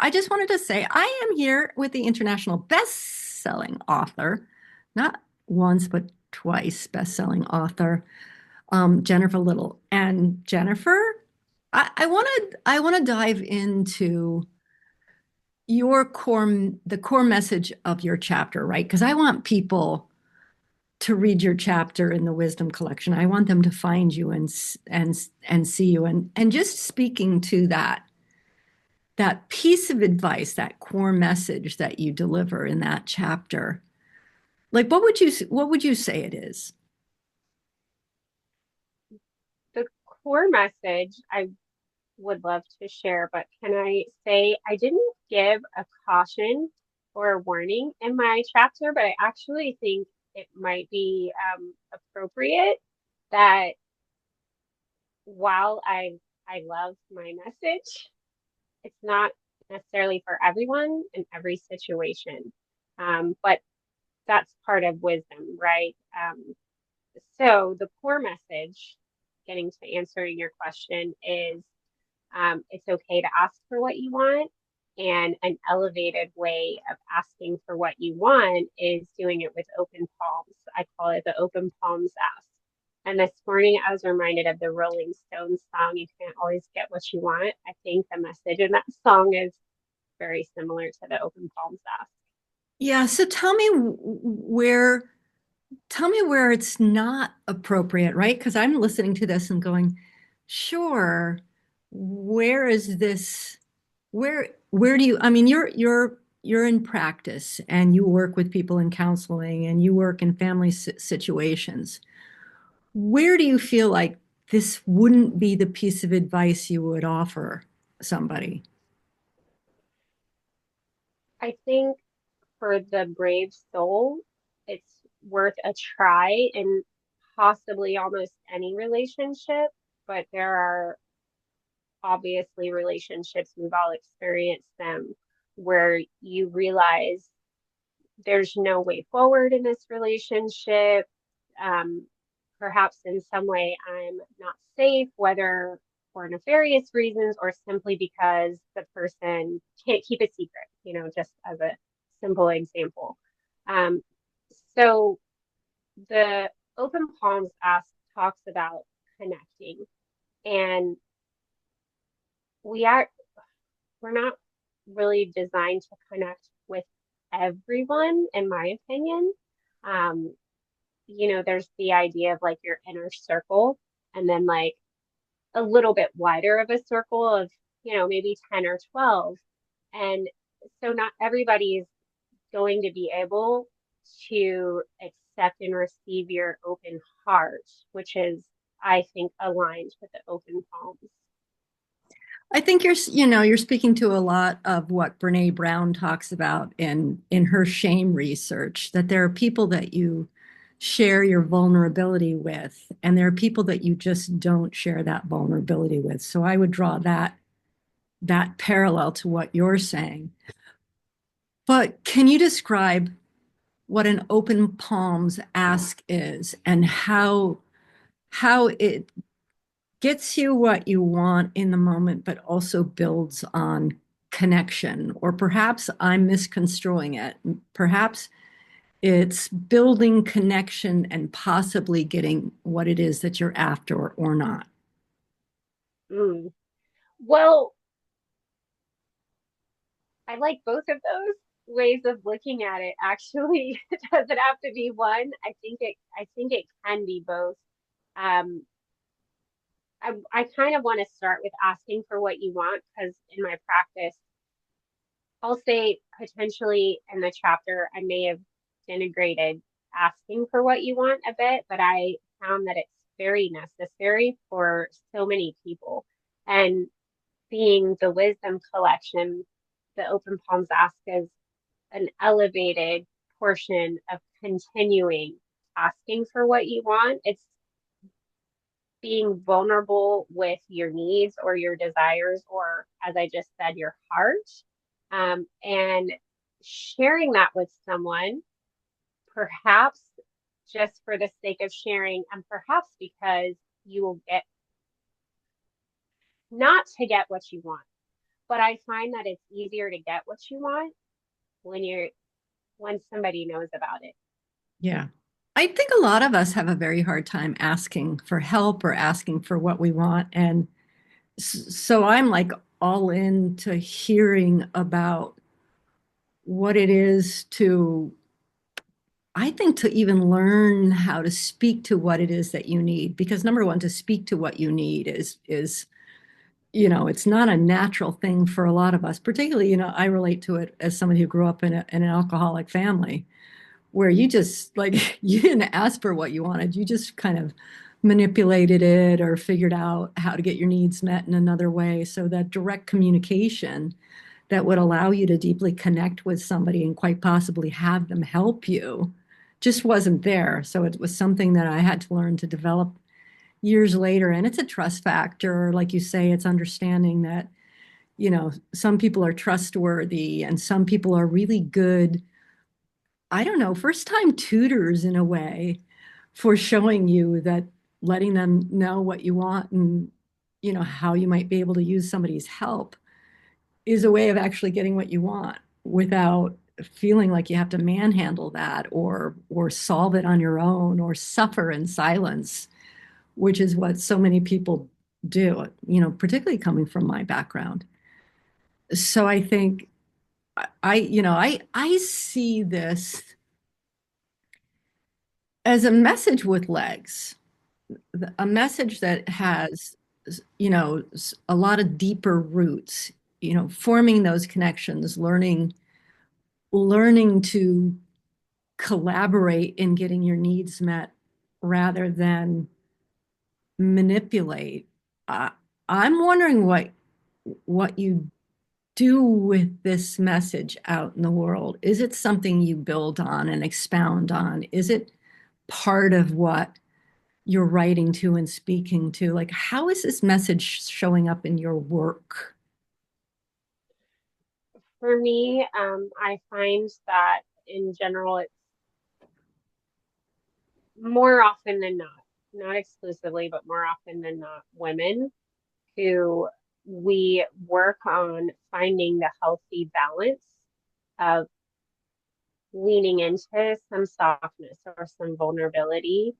I just wanted to say I am here with the international best-selling author, not once but twice best-selling author, Jennifer Lytle. And Jennifer, I want to dive into the core message of your chapter, right? Because I want people to read your chapter in the Wisdom Collection. I want them to find you and see you and just speaking to that piece of advice, that core message that you deliver in that chapter. Like what would you say it is? The core message I would love to share, but can I say I didn't give a caution or a warning in my chapter, but I actually think it might be appropriate that while I love my message, it's not necessarily for everyone in every situation. But that's part of wisdom, right? So the core message, getting to answering your question, is it's okay to ask for what you want. And an elevated way of asking for what you want is doing it with open palms. I call it the open palms ask. And this morning I was reminded of the Rolling Stones song, You Can't Always Get What You Want. I think the message in that song is very similar to the open palms ask. Yeah, so tell me where it's not appropriate, right? Because I'm listening to this and going, sure, where is this? Where do you, I mean, you're in practice and you work with people in counseling and you work in family situations. Where do you feel like this wouldn't be the piece of advice you would offer somebody? I think for the brave soul, it's worth a try in possibly almost any relationship, but there are obviously relationships, we've all experienced them, where you realize there's no way forward in this relationship. Um, Perhaps in some way I'm not safe, whether for nefarious reasons or simply because the person can't keep a secret, just as a simple example. Um, so the Open Palms ask talks about connecting, and we are we're not really designed to connect with everyone, in my opinion. Um, there's the idea of like your inner circle, and then like a little bit wider of a circle of, maybe 10 or 12. And so not everybody is going to be able to accept and receive your open heart, which is, I think, aligned with the open palms. I think you're speaking to a lot of what Brené Brown talks about in her shame research, that there are people that you share your vulnerability with, and there are people that you just don't share that vulnerability with. So I would draw that parallel to what you're saying. But can you describe what an open palms ask is and how it gets you what you want in the moment, but also builds on connection? Or perhaps I'm misconstruing it. Perhaps it's building connection and possibly getting what it is that you're after or not. Mm. Well, I like both of those ways of looking at it. Actually, it doesn't have to be one. I think it can be both. Um, I kind of want to start with asking for what you want because in my practice, I'll say potentially in the chapter, I may have denigrated asking for what you want a bit, but I found that it's very necessary for so many people. And being the wisdom collection, the Open Palms Ask is an elevated portion of continuing asking for what you want. It's being vulnerable with your needs or your desires, or as I just said, your heart, and sharing that with someone, perhaps just for the sake of sharing, and perhaps because you will get not to get what you want, but I find that it's easier to get what you want when when somebody knows about it. Yeah. I think a lot of us have a very hard time asking for help or asking for what we want. And so I'm like all into hearing about what it is to, I think, to even learn how to speak to what it is that you need. Because number one, to speak to what you need is, it's not a natural thing for a lot of us. Particularly, I relate to it as somebody who grew up in an alcoholic family where you just like you didn't ask for what you wanted. You just kind of manipulated it or figured out how to get your needs met in another way. So that direct communication that would allow you to deeply connect with somebody and quite possibly have them help you just wasn't there. So it was something that I had to learn to develop years later. And it's a trust factor. Like you say, it's understanding that, some people are trustworthy and some people are really good, I don't know, first time tutors in a way for showing you that letting them know what you want and, how you might be able to use somebody's help is a way of actually getting what you want without feeling like you have to manhandle that or solve it on your own or suffer in silence, which is what so many people do, particularly coming from my background. So I think I see this as a message with legs, a message that has, a lot of deeper roots, forming those connections, learning to collaborate in getting your needs met rather than manipulate. Uh, I'm wondering what you do with this message out in the world. Is it something you build on and expound on? Is it part of what you're writing to and speaking to? Like, how is this message showing up in your work? For me, I find that in general, it's more often than not, not exclusively, but more often than not, women who we work on finding the healthy balance of leaning into some softness or some vulnerability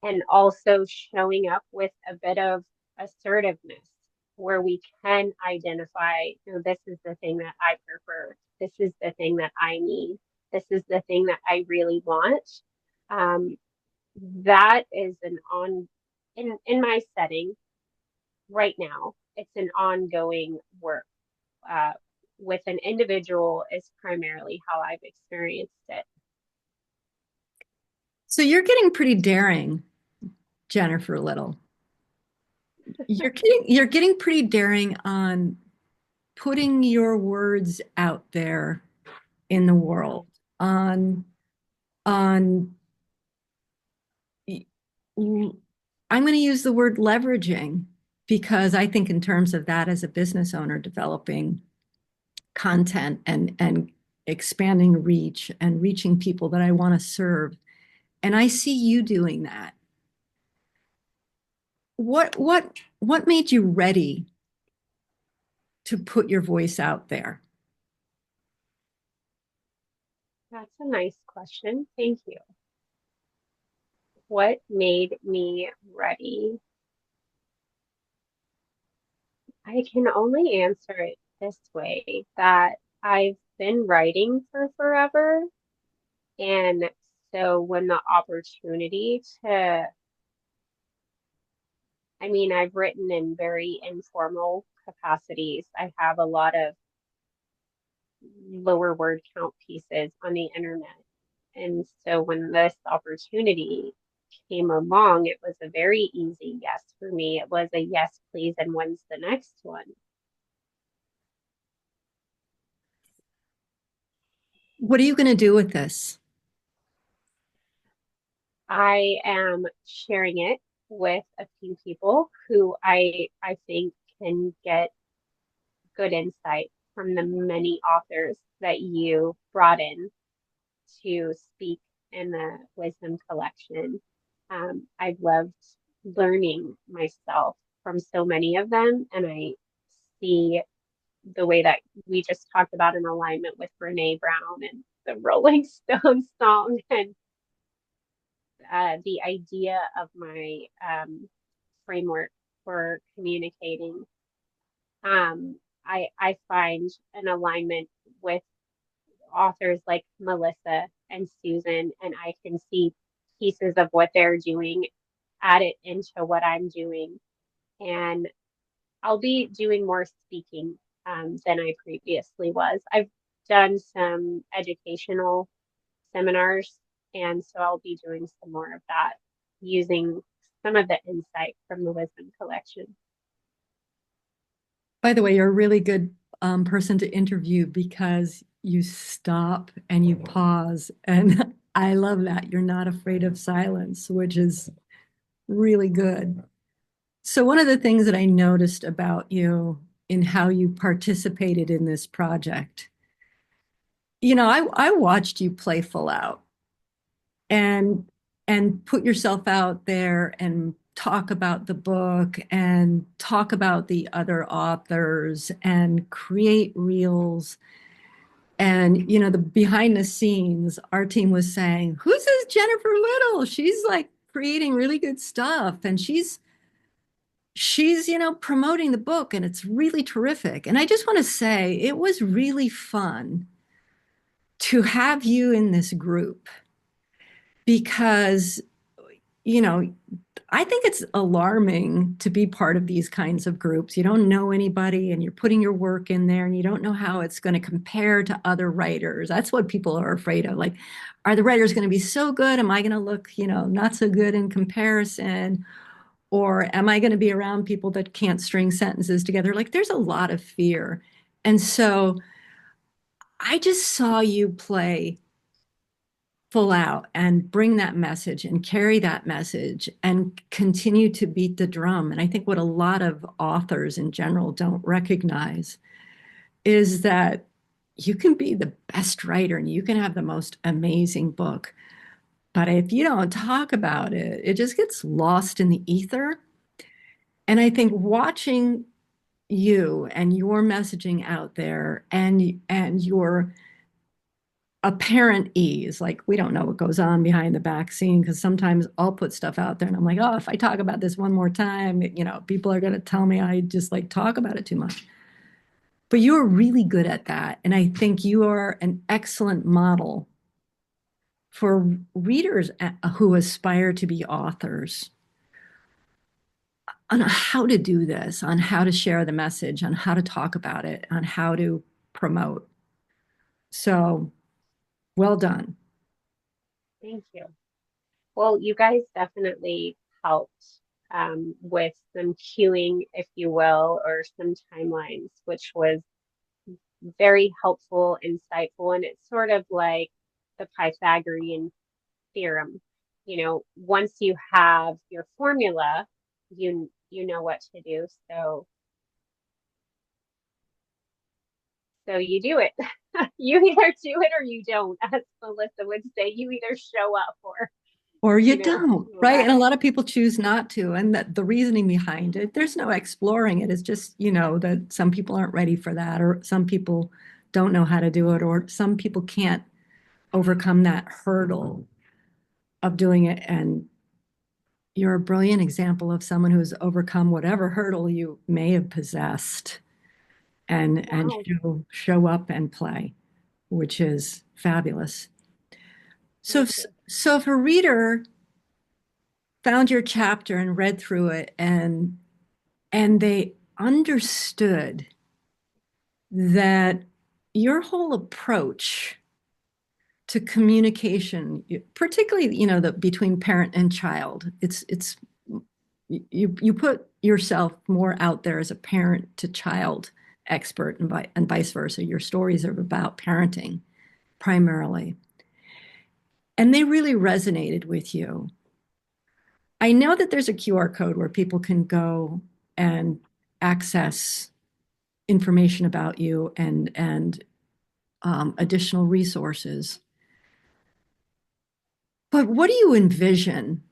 and also showing up with a bit of assertiveness where we can identify, this is the thing that I prefer. This is the thing that I need. This is the thing that I really want. Um, that is an on in my setting right now. It's an ongoing work. Uh, with an individual is primarily how I've experienced it. So you're getting pretty daring, Jennifer Little. You're getting pretty daring on putting your words out there in the Oh, world, on I'm going to use the word leveraging because I think in terms of that as a business owner, developing content and expanding reach and reaching people that I want to serve. And I see you doing that. What made you ready to put your voice out there? that's a nice question. Thank you. What made me ready? I can only answer it this way that I've been writing for forever. And so when the opportunity to, I mean, I've written in very informal capacities. I have a lot of lower word count pieces on the internet. And so when this opportunity came along, it was a very easy yes for me. It was a yes, please, and when's the next one? What are you going to do with this? I am sharing it with a few people who I think can get good insight from the many authors that you brought in to speak in the wisdom collection. I've loved learning myself from so many of them, and I see the way that we just talked about in alignment with Brené Brown and the Rolling Stones song, and the idea of my framework for communicating. I find an alignment with authors like Melissa and Susan, and I can see pieces of what they're doing, add it into what I'm doing, and I'll be doing more speaking than I previously was. I've done some educational seminars, and so I'll be doing some more of that using some of the insight from the Wisdom Collection. By the way, you're a really good person to interview because you stop and you pause. And I love that. You're not afraid of silence, which is really good. So, one of the things that I noticed about you in how you participated in this project, I watched you play full out and put yourself out there and talk about the book and talk about the other authors and create reels. And the behind the scenes, our team was saying, "Who's this Jennifer Lytle? She's like creating really good stuff, and she's promoting the book, and it's really terrific." And I just want to say it was really fun to have you in this group because you know I think it's alarming to be part of these kinds of groups. You don't know anybody and you're putting your work in there and you don't know how it's going to compare to other writers. That's what people are afraid of. Like, are the writers going to be so good? Am I going to look, not so good in comparison? Or am I going to be around people that can't string sentences together? Like, there's a lot of fear. And so I just saw you play full out and bring that message and carry that message and continue to beat the drum. And I think what a lot of authors in general don't recognize is that you can be the best writer and you can have the most amazing book. But if you don't talk about it, it just gets lost in the ether. And I think watching you and your messaging out there and your apparent ease. Like, we don't know what goes on behind the back scene because sometimes I'll put stuff out there and I'm like, oh, if I talk about this one more time, people are going to tell me I just like talk about it too much. But you're really good at that. And I think you are an excellent model for readers who aspire to be authors on how to do this, on how to share the message, on how to talk about it, on how to promote. So, well done. Thank you. Well, you guys definitely helped with some cueing, if you will, or some timelines, which was very helpful, insightful, and it's sort of like the Pythagorean theorem. Once you have your formula, you know what to do. So you do it. You either do it or you don't, as Melissa would say. You either show up or Or you don't, do right? that. And a lot of people choose not to. And that the reasoning behind it, there's no exploring it. It's just, that some people aren't ready for that, or some people don't know how to do it, or some people can't overcome that hurdle of doing it. And you're a brilliant example of someone who's overcome whatever hurdle you may have possessed and Wow, show up and play, which is fabulous. So, thank if- you. so if a reader found your chapter and read through it and they understood that your whole approach to communication, particularly between parent and child, it's you put yourself more out there as a parent to child expert and vice versa. Your stories are about parenting primarily, and they really resonated with you. I know that there's a QR code where people can go and access information about you and additional resources. But what do you envision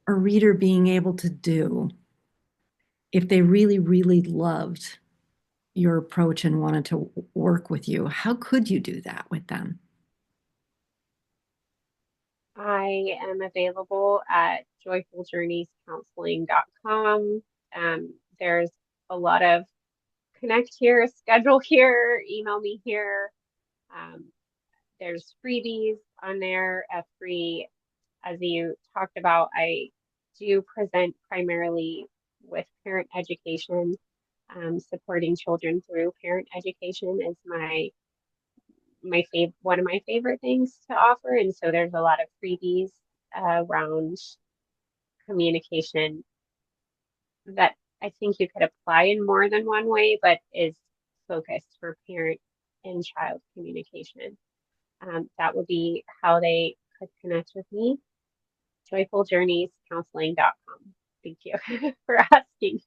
a reader being able to do if they really, really loved your approach and wanted to work with you, how could you do that with them? I am available at joyfuljourneyscounseling.com. There's a lot of connect here, schedule here, email me here. Um, there's freebies on there, free, as you talked about. I do present primarily with parent education. Supporting children through parent education is one of my favorite things to offer, and so there's a lot of freebies around communication that I think you could apply in more than one way, but is focused for parent and child communication. That would be how they could connect with me. JoyfulJourneysCounseling.com. Thank you for asking.